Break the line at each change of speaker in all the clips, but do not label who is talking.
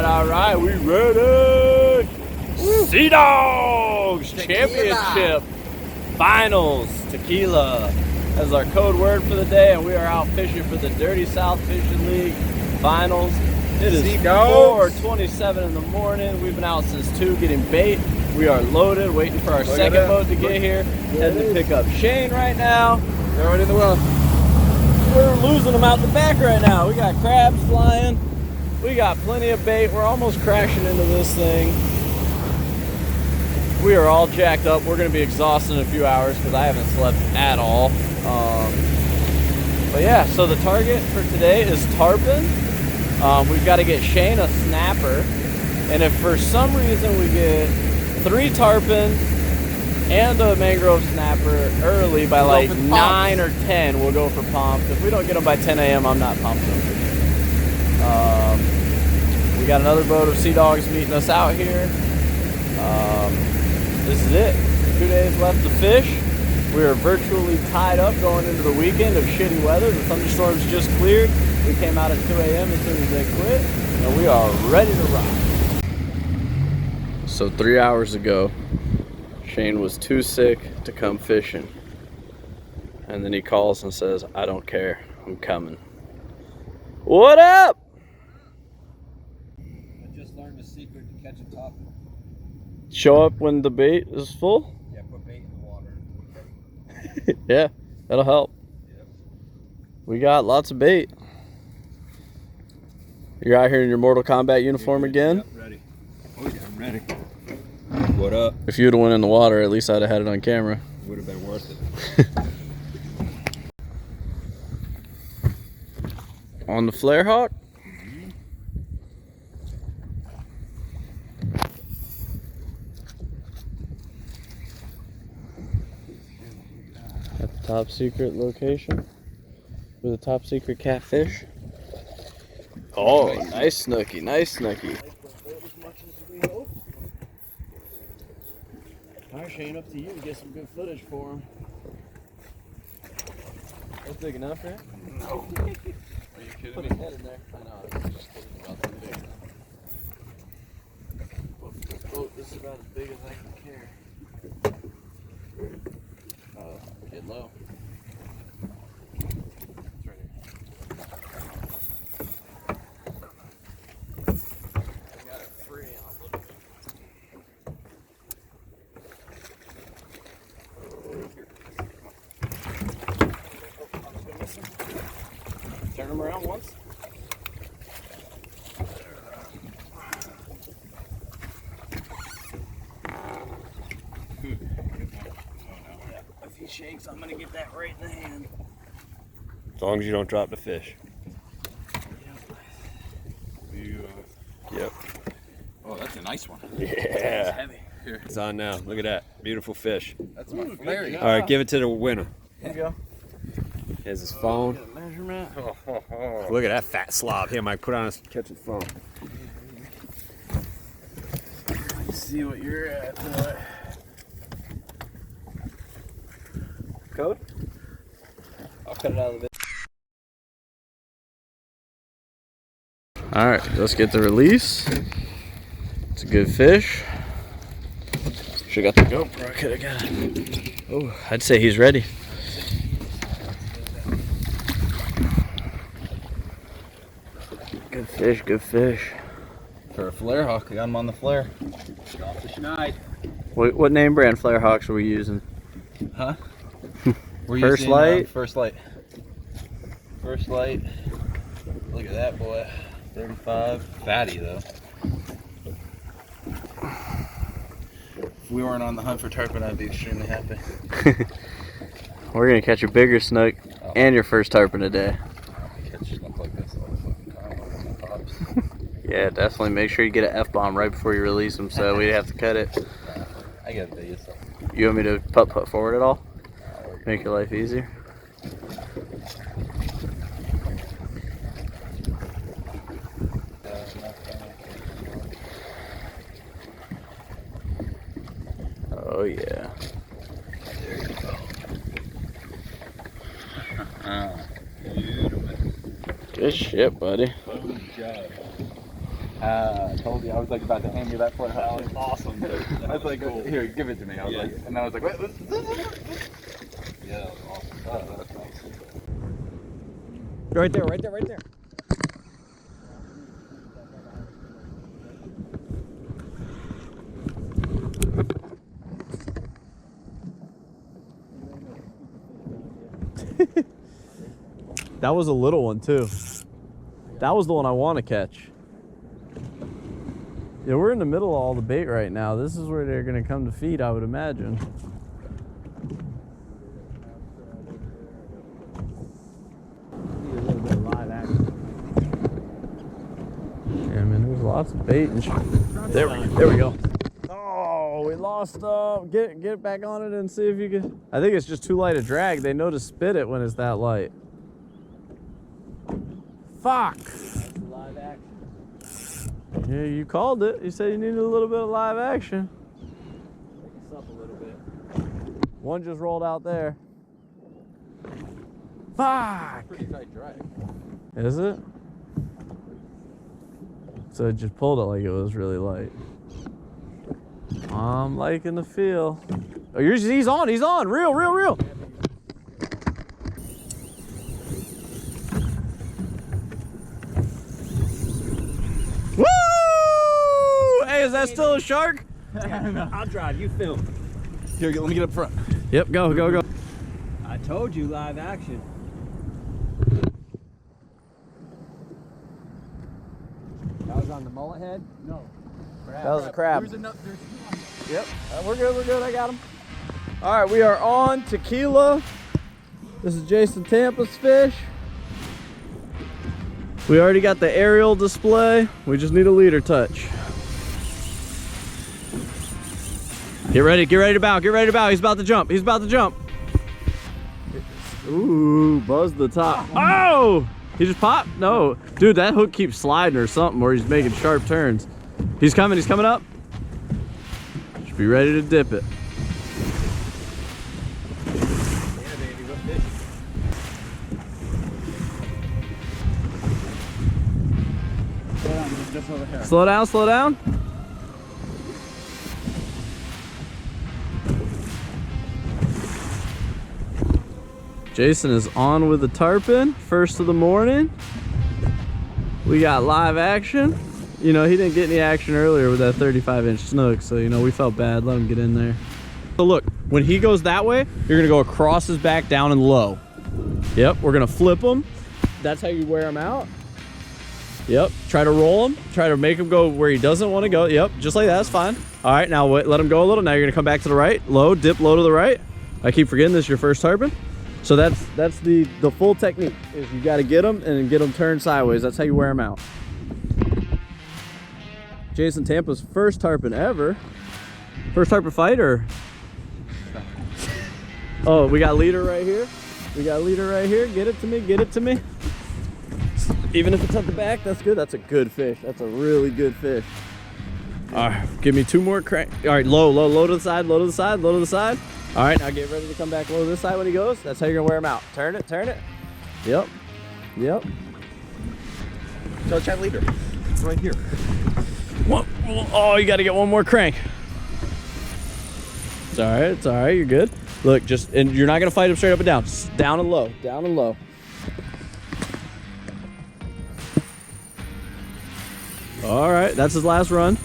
right. We ready? Seadawgs Championship Finals Tequila as our code word for the day, and we are out fishing for the Dirty South Fishing League Finals. It is 4:27 in the morning. We've been out since 2 getting bait. We are loaded, waiting for our second boat to get here. Heading to pick up Shane right now.
They're already in the well.
We're losing them out the back right now. We got crabs flying. We got plenty of bait. We're almost crashing into this thing. We are all jacked up. We're going to be exhausted in a few hours because I haven't slept at all. But yeah, so the target for today is tarpon. We've got to get Shane a snapper. And if for some reason we get 3 tarpon and a mangrove snapper early by like 9 or 10, we'll go for pumps. If we don't get them by 10 a.m., I'm not pumping them. We got another boat of Seadawgs meeting us out here. This is it. 2 days left to fish. We are virtually tied up going into the weekend of shitty weather. The thunderstorms just cleared. We came out at 2 a.m. as soon as they quit, and we are ready to rock. So 3 hours ago, Shane was too sick to come fishing. And then he calls and says, I don't care, I'm coming. What up?
I just learned the secret to catch a top.
Show up when the bait is full?
Yeah, put bait in the water.
Yeah, that'll help.
Yep.
We got lots of bait. You're out here in your Mortal Kombat uniform again?
Yep, ready. Oh yeah, I'm ready. What up?
If you'd have went in the water, at least I'd have had it on camera.
Would have been worth it.
On the flare hawk? At the top secret location with a top secret catfish. Oh, nice snooky, nice snooky. Alright, Shane, up to you to get some good footage for him. That's big enough, right? No. Are you kidding me? Put his head in there. I know, I was just kidding about that big. Oh, this is about as big as I can carry. Get low. It's right here. I got it free on a little bit. Turn them around once. If he shakes, I'm gonna get that right in the hand.
As long as you don't drop the fish.
Yep.
Oh, that's a nice one.
Yeah.
It's heavy. Here. It's on now. Look at that. Beautiful fish.
That's my flare.
All right, give it to the winner.
Here you go.
Here's his phone.
Get a measurement.
Look at that fat slob. Here, Mike, put on his catch his phone.
Let's see what you're at, boy. Code? I'll cut it out of the video. Alright, let's get the release. It's a good fish. Should've got the GoPro. Could've got it. Oh, I'd say he's ready. Good fish, good fish.
For a flare hawk, I got him on the flare. Off the schneid.
What name brand flare hawks are we using?
Huh? We're
First
using,
Light?
First Light. First Light. Look at that boy. 35. Fatty though. If we weren't on the hunt for tarpon, I'd be extremely happy.
We're gonna catch a bigger snook and your first tarpon today.
I catch snook like this all the fucking time when it pops.
Yeah, definitely make sure you get an F-bomb right before you release them so we'd have to cut it.
I got these. So.
You want me to putt forward at all? Make your life easier? Oh yeah.
There you go. Beautiful.
Good shit, buddy.
Good job.
I told you, I was like about to hand you that fly.
That was awesome, dude.
I was like, here, give it to me. I was like, and I was like, wait.
Yeah, that was awesome. Oh, that's nice.
Right there, right there, right there. That was a little one too. That was the one I want to catch. Yeah, we're in the middle of all the bait right now. This is where they're gonna come to feed, I would imagine. Need a little bit of live action. Yeah, man, there's lots of bait and shit. There we go. Oh, we lost. Get back on it and see if you can. I think it's just too light a drag. They know to spit it when it's that light. Fuck. That's live action. Yeah, you called it. You said you needed a little bit of live action. Make us up a little bit. One just rolled out there. Fuck.
Pretty tight drag.
Is it? So it just pulled it like it was really light. I'm liking the feel. Oh, he's on, real. Woo! Hey, is that still a shark?
I'll drive, you film.
Here, let me get up front.
Yep, go.
I told you live action. That was on the mullet head? No.
That was a crab.
There's
Yep, we're good, I got him. All right, we are on tequila. This is Jason Tampa's fish. We already got the aerial display. We just need a leader touch. Get ready to bow, He's about to jump, Ooh, buzzed the top. Oh! He just popped? No. Dude, that hook keeps sliding or something, or he's making sharp turns. He's coming up. Should be ready to dip it.
Yeah, baby, what fish?
just over here.
Slow down. Jason is on with the tarpon, first of the morning. We got live action. You know, he didn't get any action earlier with that 35-inch snook, so, you know, we felt bad. Let him get in there. So look, when he goes that way, you're gonna go across his back, down and low. Yep, we're gonna flip him. That's how you wear him out. Yep, try to roll him. Try to make him go where he doesn't want to go. Yep, just like that, that's fine. All right, now wait, let him go a little. Now you're gonna come back to the right, low, dip low to the right. I keep forgetting this is your first tarpon. So that's the full technique, is you gotta get them and get them turned sideways. That's how you wear them out. Jason Tampa's first tarpon ever. First tarpon fight, or? Oh, we got leader right here. Get it to me. Even if it's at the back, that's good. That's a good fish. That's a really good fish. All right, give me two more crank. All right, low to the side. All right, now get ready to come back low to this side when he goes. That's how you're gonna wear him out. Turn it. Yep.
So chat leader. It's right here.
Oh, you gotta get one more crank. It's all right, you're good. Look, and you're not gonna fight him straight up and down. Just down and low. All right, that's his last run.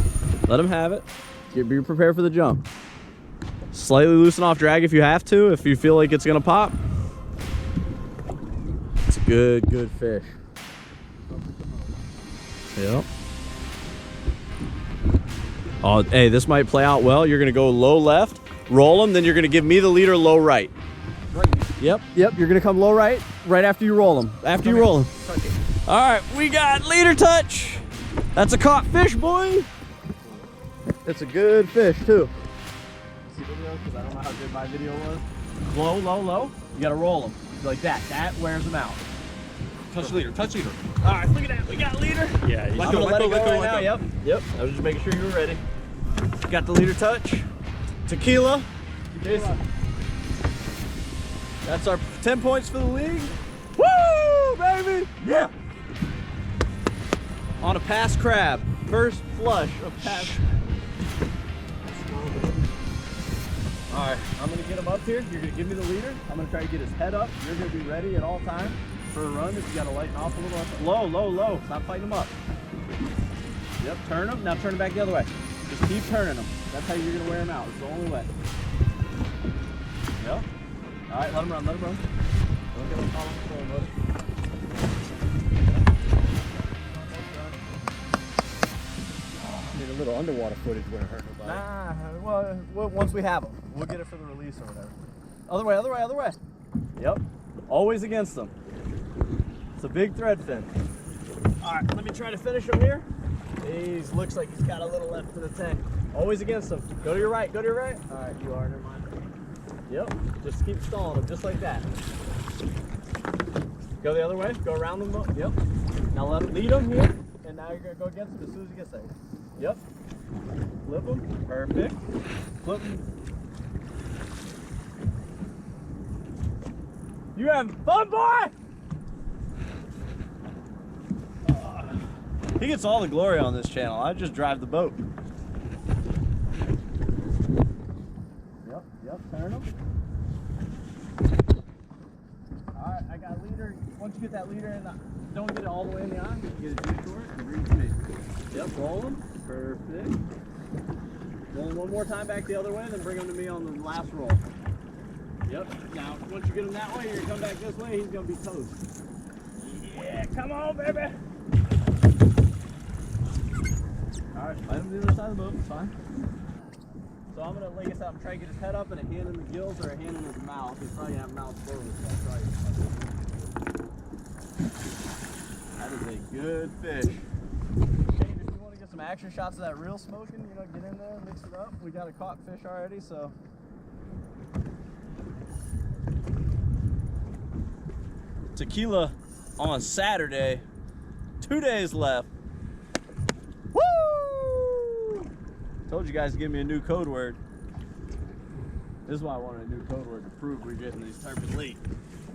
Let him have it. Be prepared for the jump. Slightly loosen off drag if you have to, if you feel like it's gonna pop. It's a good fish. Yep. Oh, hey, this might play out well. You're gonna go low left, roll him, then you're gonna give me the leader low right. Yep, you're gonna come low right after you roll him. All right, we got leader touch. That's a caught fish, boy. It's a good fish, too. See video? Because I don't know how good my video was. Low. You gotta roll them. Like that. That wears them out.
Touch leader.
All right, look at that. We got leader.
Yeah,
I'm gonna let it go right now. Yep. I was just making sure you were ready. Got the leader touch. Tequila. Jason. That's our 10 points for the league. Woo, baby!
Yeah.
On a past crab. First flush of past. All right, I'm gonna get him up here. You're gonna give me the leader. I'm gonna try to get his head up. You're gonna be ready at all times for a run. If you gotta lighten off a little. Low, low, low. Stop fighting him up. Yep, turn him. Now turn him back the other way. Just keep turning him. That's how you're gonna wear him out. It's the only way. Yep. All right, let him run. Let him run. Don't get him caught on the floor, buddy.
Need a little underwater footage wouldn't hurt nobody.
Nah, well, once we have them, we'll get it for the release or whatever. Other way, other way, other way. Yep, always against them. It's a big thread fin. All right, let me try to finish him here. He looks like he's got a little left in the tank. Always against them. Go to your right, go to your right. All right, you are, never mind. Yep, just keep stalling them, just like that. Go the other way, go around them. Yep. Now let him lead him here, and now you're gonna go against him as soon as he gets there. Yep. Flip him. Perfect. Flip him. You having fun, boy? He gets all the glory on this channel. I just drive the boat. Yep, yep, turn him. Alright, I got a leader. Once you get that leader in, don't get it all the way in the eye. You get it deep short and bring it to me. Yep, roll him. Perfect. Roll him one more time back the other way, then bring him to me on the last roll. Yep. Now, once you get him that way, you're gonna come back this way, he's gonna be toast. Yeah, come on, baby. Alright, fight him to the other side of the boat, it's fine. So I'm gonna lay this out and try to get his head up and a hand in the gills or a hand in his mouth. He's probably gonna have mouth forward, so I'll try it. That is a good fish. Some action shots of that reel smoking, you know, get in there, mix it up. We got a caught fish already, so. Tequila on Saturday, 2 days left. Woo! Told you guys to give me a new code word. This is why I wanted a new code word to prove we're getting these tarpon late.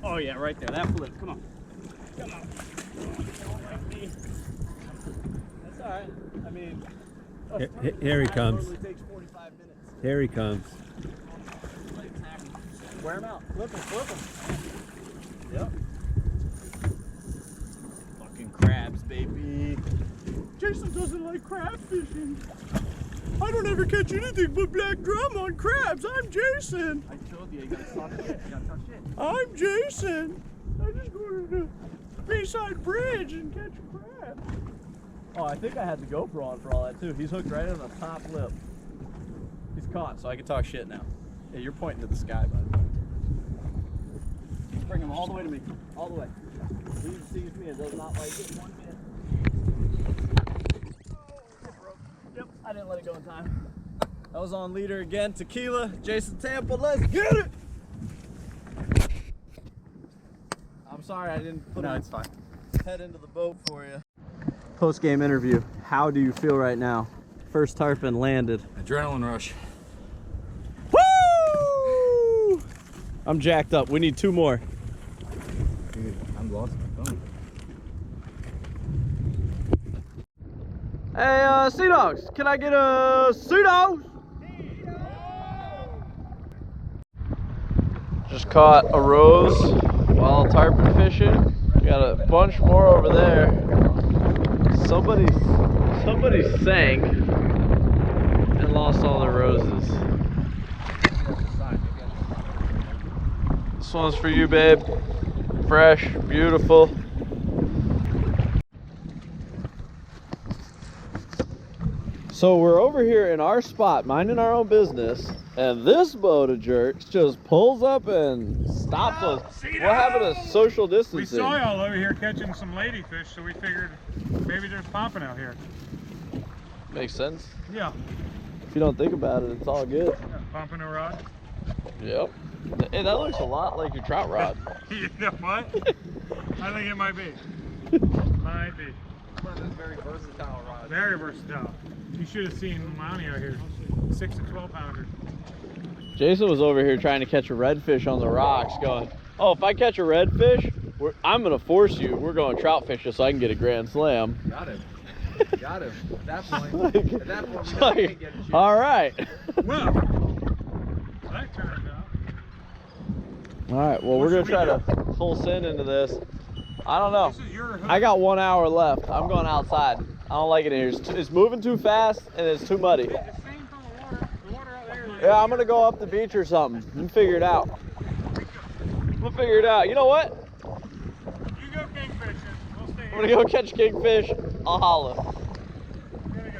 Oh yeah, right there, that flip, come on. Come on. Don't like me. That's all right. I mean,
Here he comes.
Takes 45 minutes.
Here he comes.
Wear him out. Flip him, flip him. Yep. Fucking crabs, baby. Jason doesn't like crab fishing. I don't ever catch anything but black drum on crabs. I'm Jason. I told you, you gotta talk shit. You gotta talk shit. I'm Jason. I just go to the Bayside Bridge and catch a crab. Oh, I think I had the GoPro on for all that too. He's hooked right on the top lip. He's caught, so I can talk shit now. Yeah, you're pointing to the sky, bud. Bring him all the way to me. All the way. He sees me and does not like it one bit. Oh, it broke. Yep, I didn't let it go in time. That was on leader again. Tequila, Jason Tampa, let's get it! I'm sorry I didn't put
No, it's fine.
head into the boat for you. Post-game interview. How do you feel right now? First tarpon landed.
Adrenaline rush.
Woo! I'm jacked up. We need 2 more.
Dude, I'm lost my phone.
Hey, Seadawgs, can I get a Seadawgs? Just caught a rose while tarpon fishing. We got a bunch more over there. Somebody sank and lost all their roses. This one's for you, babe. Fresh, beautiful. So we're over here in our spot, minding our own business, and this boat of jerks just pulls up and stops us. We're having a social distancing.
We saw y'all over here catching some ladyfish, so we figured maybe there's popping out here.
Makes sense.
Yeah.
If you don't think about it, it's all good.
Yeah, pumping a rod.
Yep. Hey, that looks a lot like your trout rod.
You know what? I think it might be. Might be.
One of those very versatile rods.
Very versatile. You should have seen Monty out here. 6 and 12 pounder.
Jason was over here trying to catch a redfish on the rocks going, oh, if I catch a redfish, I'm going to force you. We're going trout fishing so I can get a grand slam.
Got it. Got him. At that point,
Like,
we know we can't get a chance.
all right.
Well, that turned out.
All right, well,
What
we're gonna
should
try
we
to full send into this. I don't know.
This is your hook.
I got 1 hour left. I'm going outside. I don't like it in here. It's moving too fast and it's too muddy.
It's same from the water out there.
Yeah, I'm gonna go up the beach or something and figure it out. We'll figure it out. You know what?
You go kingfishing. We'll stay
I'm
here.
gonna go catch kingfish. I'll holla.
We're gonna go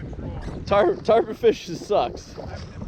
troll.
Tarpon fishing sucks.
If